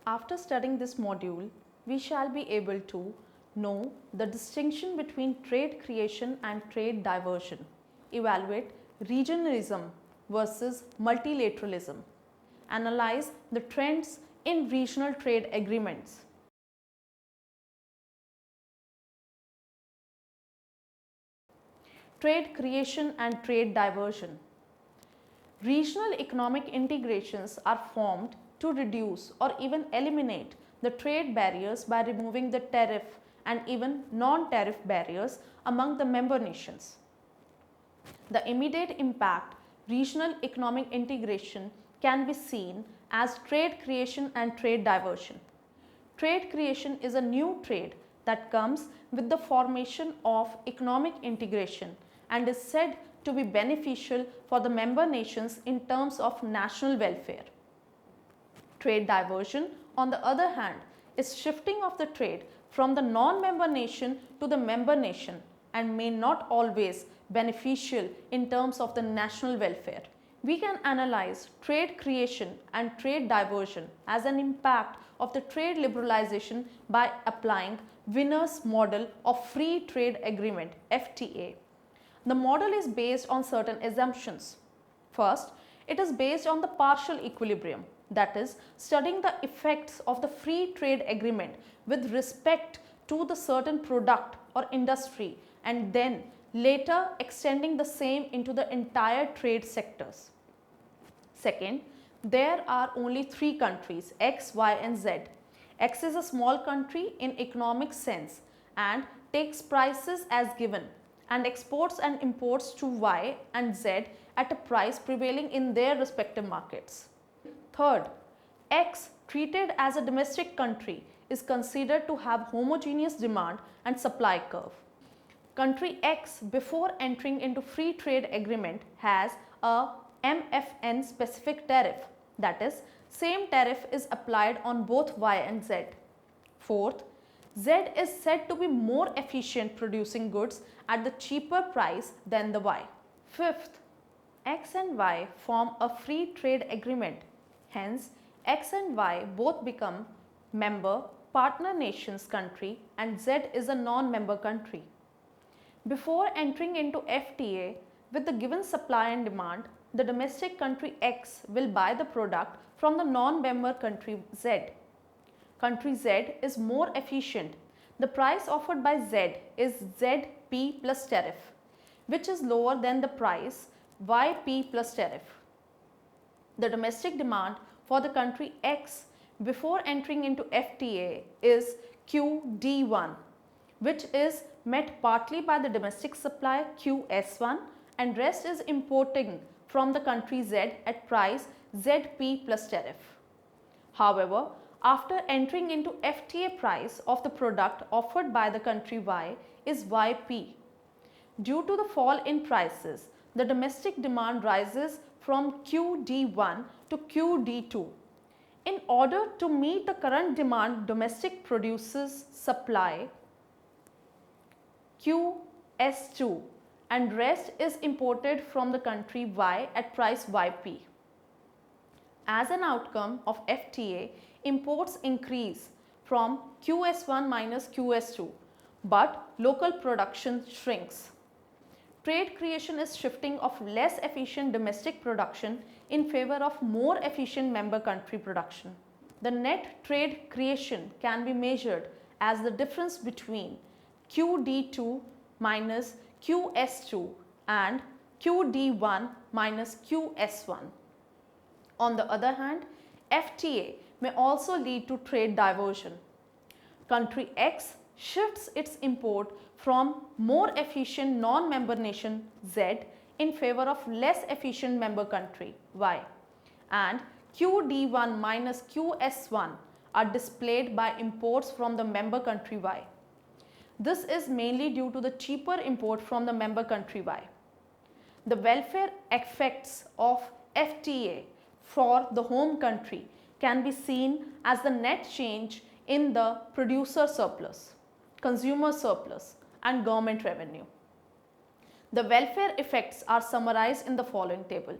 After studying this module, we shall be able to know the distinction between trade creation and trade diversion, evaluate regionalism versus multilateralism, analyze the trends in regional trade agreements. Trade creation and trade diversion. Regional economic integrations are formed to reduce or even eliminate the trade barriers by removing the tariff and even non-tariff barriers among the member nations. The immediate impact regional economic integration can be seen as trade creation and trade diversion. Trade creation is a new trade that comes with the formation of economic integration and is said to be beneficial for the member nations in terms of national welfare. Trade diversion, on the other hand, is shifting of the trade from the non-member nation to the member nation and may not always beneficial in terms of the national welfare. We can analyze trade creation and trade diversion as an impact of the trade liberalization by applying Wiener's model of free trade agreement (FTA). The model is based on certain assumptions. First, it is based on the partial equilibrium, that is, studying the effects of the free trade agreement with respect to the certain product or industry and then later extending the same into the entire trade sectors. Second, there are only three countries, X, Y and Z. X is a small country in economic sense and takes prices as given and exports and imports to Y and Z at a price prevailing in their respective markets. Third, X, treated as a domestic country, is considered to have homogeneous demand and supply curve. Country X, before entering into free trade agreement, has a MFN specific tariff, that is, same tariff is applied on both Y and Z. Fourth, Z is said to be more efficient producing goods at the cheaper price than the Y. Fifth, X and Y form a free trade agreement. Hence, X and Y both become member partner nations country and Z is a non-member country. Before entering into FTA, with the given supply and demand, the domestic country X will buy the product from the non-member country Z. Country Z is more efficient. The price offered by Z is ZP plus tariff, which is lower than the price YP plus tariff. The domestic demand for the country X before entering into FTA is QD1, which is met partly by the domestic supply QS1 and rest is importing from the country Z at price ZP plus tariff. However, after entering into FTA, price of the product offered by the country Y is YP. Due to the fall in prices, the domestic demand rises from QD1 to QD2. In order to meet the current demand, domestic producers supply QS2 and rest is imported from the country Y at price YP. As an outcome of FTA, imports increase from QS1 minus QS2, but local production shrinks. Trade creation is shifting of less efficient domestic production in favor of more efficient member country production. The net trade creation can be measured as the difference between QD2 minus QS2 and QD1 minus QS1. On the other hand, FTA may also lead to trade diversion. Country X shifts its import from more efficient non-member nation Z in favor of less efficient member country Y, and QD1 minus QS1 are displayed by imports from the member country Y. This is mainly due to the cheaper import from the member country Y. The welfare effects of FTA for the home country can be seen as the net change in the producer surplus, consumer surplus and government revenue. The welfare effects are summarized in the following table.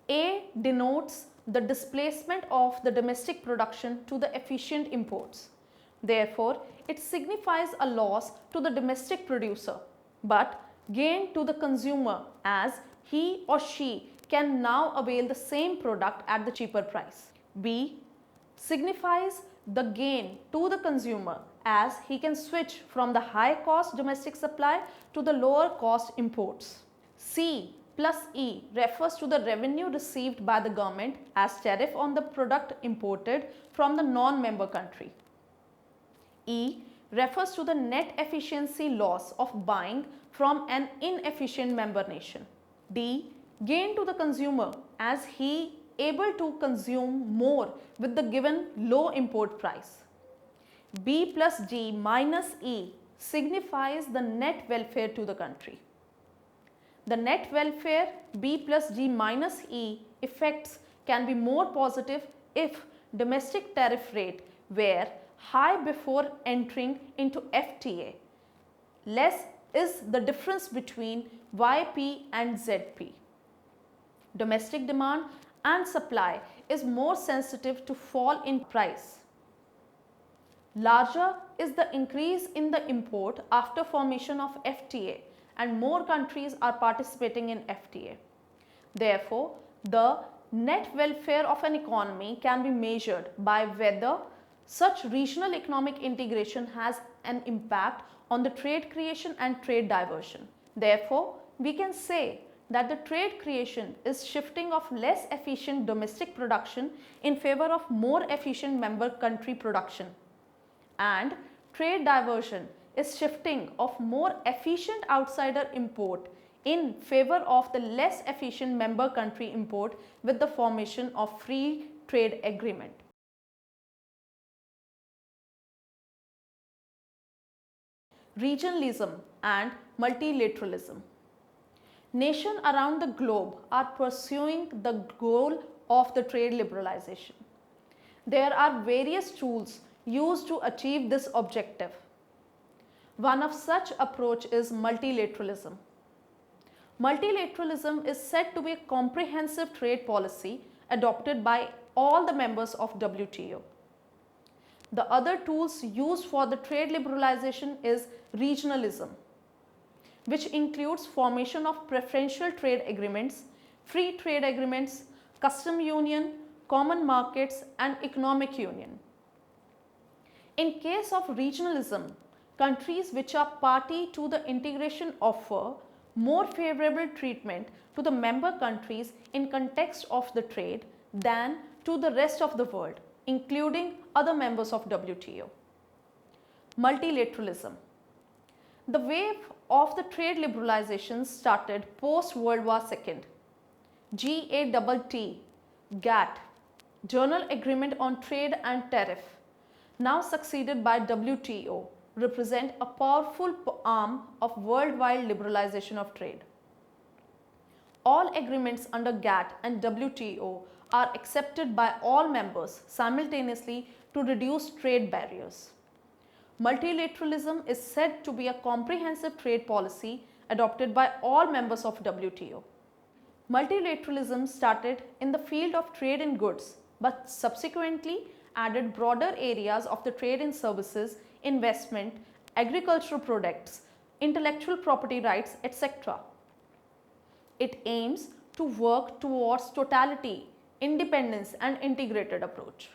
A denotes the displacement of the domestic production to the efficient imports. Therefore, it signifies a loss to the domestic producer, but gain to the consumer as he or she can now avail the same product at the cheaper price. B signifies the gain to the consumer as he can switch from the high cost domestic supply to the lower cost imports. C plus E refers to the revenue received by the government as tariff on the product imported from the non-member country. E refers to the net efficiency loss of buying from an inefficient member nation. D gain to the consumer as he able to consume more with the given low import price. B plus D minus E signifies the net welfare to the country. The net welfare B plus D minus E effects can be more positive if domestic tariff rate were high before entering into FTA. Less is the difference between YP and ZP. Domestic demand and supply is more sensitive to fall in price. Larger is the increase in the import after formation of FTA and more countries are participating in FTA. Therefore, the net welfare of an economy can be measured by whether such regional economic integration has an impact on the trade creation and trade diversion. Therefore, we can say that the trade creation is shifting of less efficient domestic production in favor of more efficient member country production, and trade diversion is shifting of more efficient outsider import in favor of the less efficient member country import with the formation of free trade agreement. Regionalism and multilateralism. Nations around the globe are pursuing the goal of the trade liberalization. There are various tools used to achieve this objective. One of such approach is multilateralism. Multilateralism is said to be a comprehensive trade policy adopted by all the members of WTO. The other tools used for the trade liberalization is regionalism, which includes formation of preferential trade agreements, free trade agreements, custom union, common markets and economic union. In case of regionalism, countries which are party to the integration offer more favorable treatment to the member countries in context of the trade than to the rest of the world, including other members of WTO. Multilateralism. The wave of the trade liberalization started post World War II. GATT, General Agreement on Trade and Tariff, now succeeded by WTO, represent a powerful arm of worldwide liberalization of trade. All agreements under GATT and WTO are accepted by all members simultaneously to reduce trade barriers. Multilateralism is said to be a comprehensive trade policy adopted by all members of WTO. Multilateralism started in the field of trade in goods, but subsequently added broader areas of the trade in services, investment, agricultural products, intellectual property rights, etc. It aims to work towards totality, independence and integrated approach.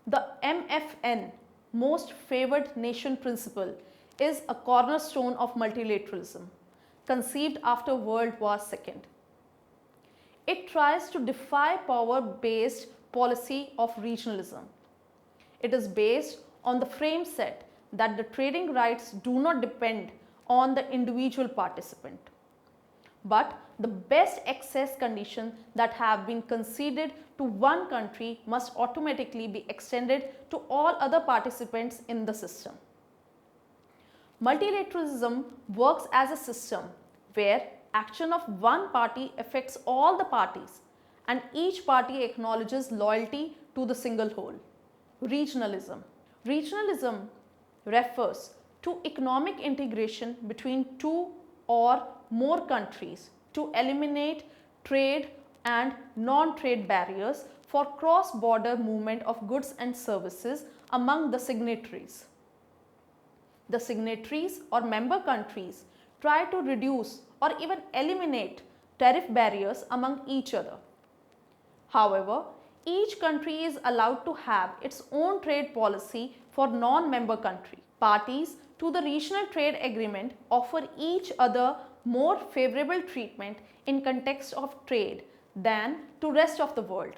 The MFN, Most Favored Nation principle, is a cornerstone of multilateralism, conceived after World War II. It tries to defy power-based policy of regionalism. It is based on the frame set that the trading rights do not depend on the individual participant, but the best access conditions that have been conceded to one country must automatically be extended to all other participants in the system. Multilateralism works as a system where action of one party affects all the parties and each party acknowledges loyalty to the single whole. Regionalism. Regionalism refers to economic integration between two or more countries to eliminate trade and non-trade barriers for cross-border movement of goods and services among the signatories. The signatories or member countries try to reduce or even eliminate tariff barriers among each other. However, each country is allowed to have its own trade policy for non-member country. Parties to the regional trade agreement offer each other more favorable treatment in context of trade than to rest of the world.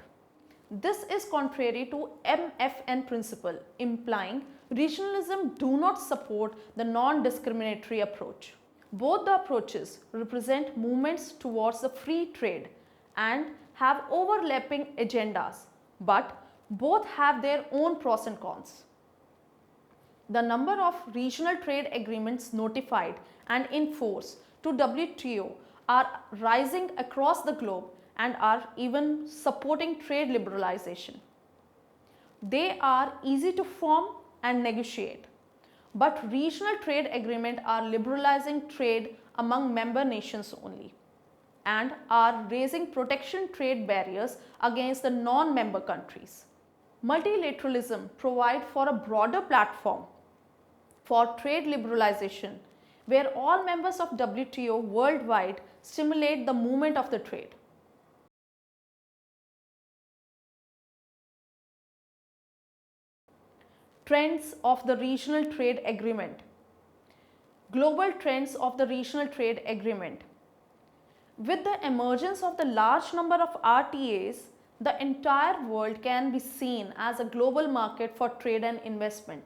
This is contrary to MFN principle, implying regionalism do not support the non-discriminatory approach. Both the approaches represent movements towards the free trade and have overlapping agendas, but both have their own pros and cons. The number of regional trade agreements notified and in force to WTO are rising across the globe and are even supporting trade liberalization. They are easy to form and negotiate, but regional trade agreements are liberalizing trade among member nations only and are raising protection trade barriers against the non-member countries. Multilateralism provides for a broader platform for trade liberalization where all members of WTO worldwide stimulate the movement of the trade. Trends of the regional trade agreement. Global trends of the regional trade agreement. With the emergence of the large number of RTAs, the entire world can be seen as a global market for trade and investment,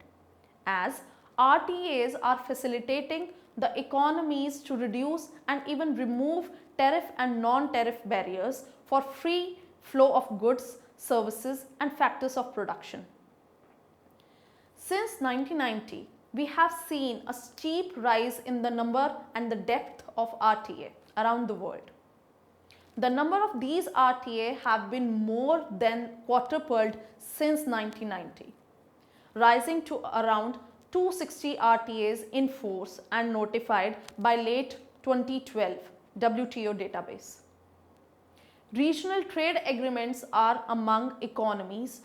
as RTAs are facilitating the economies to reduce and even remove tariff and non-tariff barriers for free flow of goods, services and factors of production. Since 1990, we have seen a steep rise in the number and the depth of RTA around the world. The number of these RTA have been more than quadrupled since 1990, rising to around 260 RTAs in force and notified by late 2012 WTO database. Regional trade agreements are among economies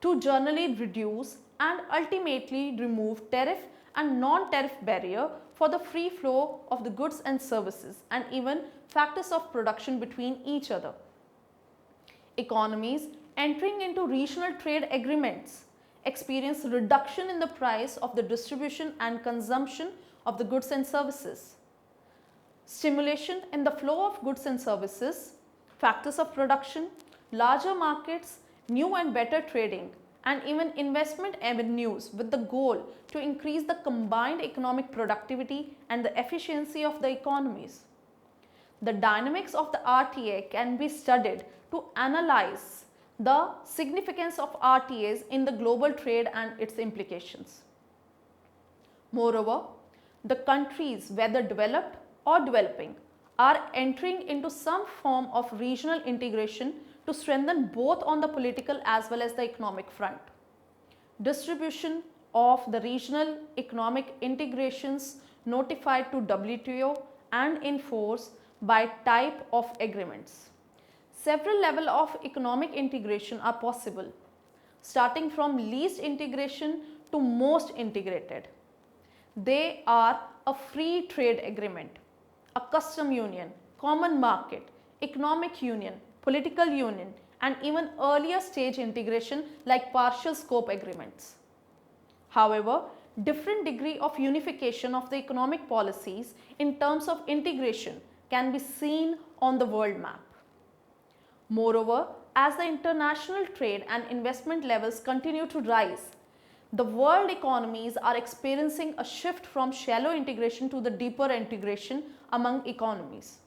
to generally reduce and ultimately remove tariff and non-tariff barrier for the free flow of the goods and services and even factors of production between each other. Economies entering into regional trade agreements experience reduction in the price of the distribution and consumption of the goods and services, stimulation in the flow of goods and services, factors of production, larger markets, new and better trading, and even investment avenues with the goal to increase the combined economic productivity and the efficiency of the economies. The dynamics of the RTA can be studied to analyze the significance of RTAs in the global trade and its implications. Moreover, the countries, whether developed or developing, are entering into some form of regional integration to strengthen both on the political as well as the economic front. Distribution of the regional economic integrations notified to WTO and in force by type of agreements. Several levels of economic integration are possible, starting from least integration to most integrated. They are a free trade agreement, a custom union, common market, economic union, political union, and even earlier stage integration like partial scope agreements. However, different degree of unification of the economic policies in terms of integration can be seen on the world map. Moreover, as the international trade and investment levels continue to rise, the world economies are experiencing a shift from shallow integration to the deeper integration among economies.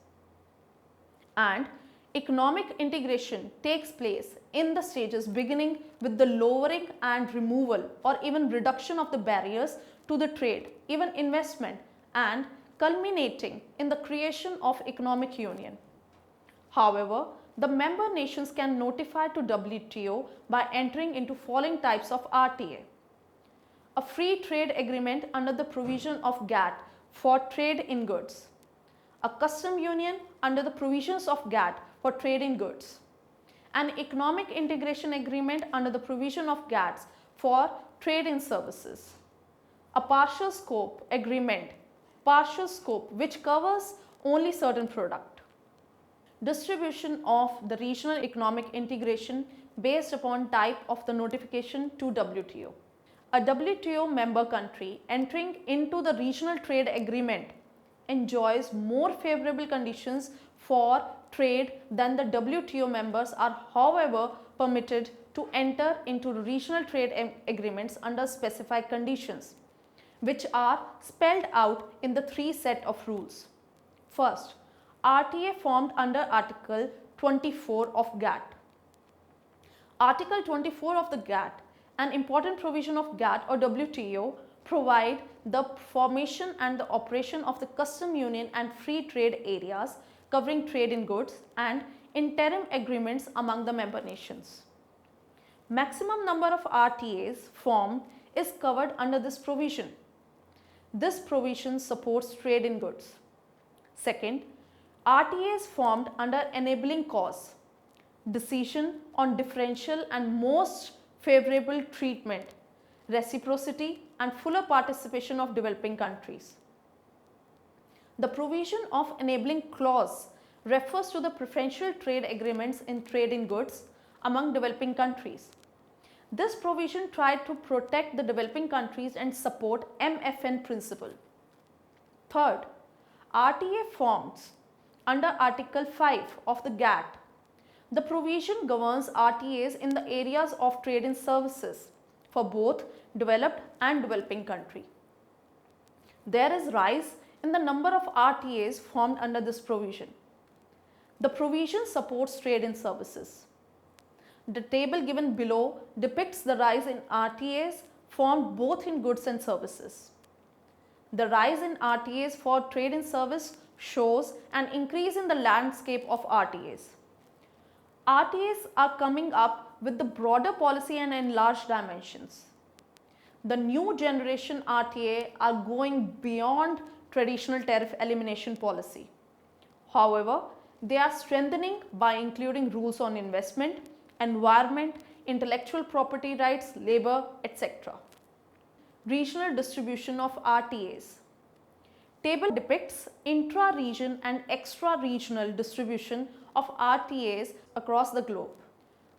And economic integration takes place in the stages beginning with the lowering and removal or even reduction of the barriers to the trade, even investment, and culminating in the creation of economic union. However, the member nations can notify to WTO by entering into following types of RTA. A free trade agreement under the provision of GATT for trade in goods. A custom union under the provisions of GATT for trade in goods. An economic integration agreement under the provision of GATS for trade in services. A partial scope agreement, which covers only certain product. Distribution of the regional economic integration based upon type of the notification to WTO. A WTO member country entering into the regional trade agreement enjoys more favorable conditions for trade than the WTO members are, however, permitted to enter into regional trade agreements under specified conditions, which are spelled out in the three set of rules. First, RTA formed under Article 24 of GATT. Article 24 of the GATT, an important provision of GATT or WTO, provide the formation and the operation of the custom union and free trade areas covering trade in goods and interim agreements among the member nations. Maximum number of RTAs formed is covered under this provision. This provision supports trade in goods. Second, RTAs formed under enabling cause, decision on differential and most favorable treatment, reciprocity and fuller participation of developing countries. The provision of enabling clause refers to the preferential trade agreements in trade in goods among developing countries. This provision tried to protect the developing countries and support MFN principle. Third, RTA forms under Article 5 of the GATT. The provision governs RTAs in the areas of trade in services for both developed and developing country. There is rise in the number of RTAs formed under this provision. The provision supports trade in services. The table given below depicts the rise in RTAs formed both in goods and services. The rise in RTAs for trade in service shows an increase in the landscape of RTAs. RTAs are coming up with the broader policy and enlarged dimensions. The new generation RTA are going beyond traditional tariff elimination policy. However, they are strengthening by including rules on investment, environment, intellectual property rights, labor, etc. Regional distribution of RTAs. Table depicts intra-region and extra-regional distribution of RTAs across the globe.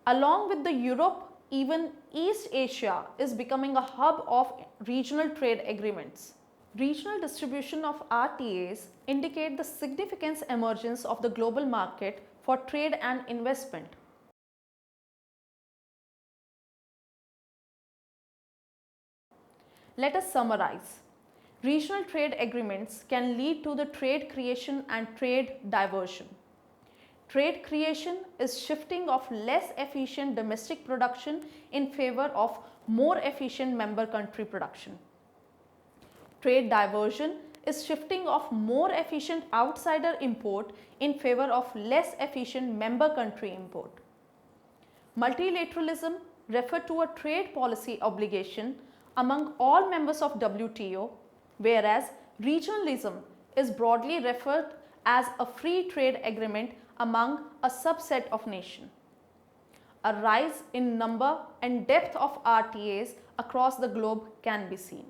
Along with the Europe, even East Asia is becoming a hub of regional trade agreements. Regional distribution of RTAs indicate the significant emergence of the global market for trade and investment. Let us summarize. Regional trade agreements can lead to the trade creation and trade diversion. Trade creation is shifting of less efficient domestic production in favor of more efficient member country production. Trade diversion is shifting of more efficient outsider import in favor of less efficient member country import. Multilateralism refers to a trade policy obligation among all members of WTO, whereas regionalism is broadly referred as a free trade agreement among a subset of nations. A rise in number and depth of RTAs across the globe can be seen.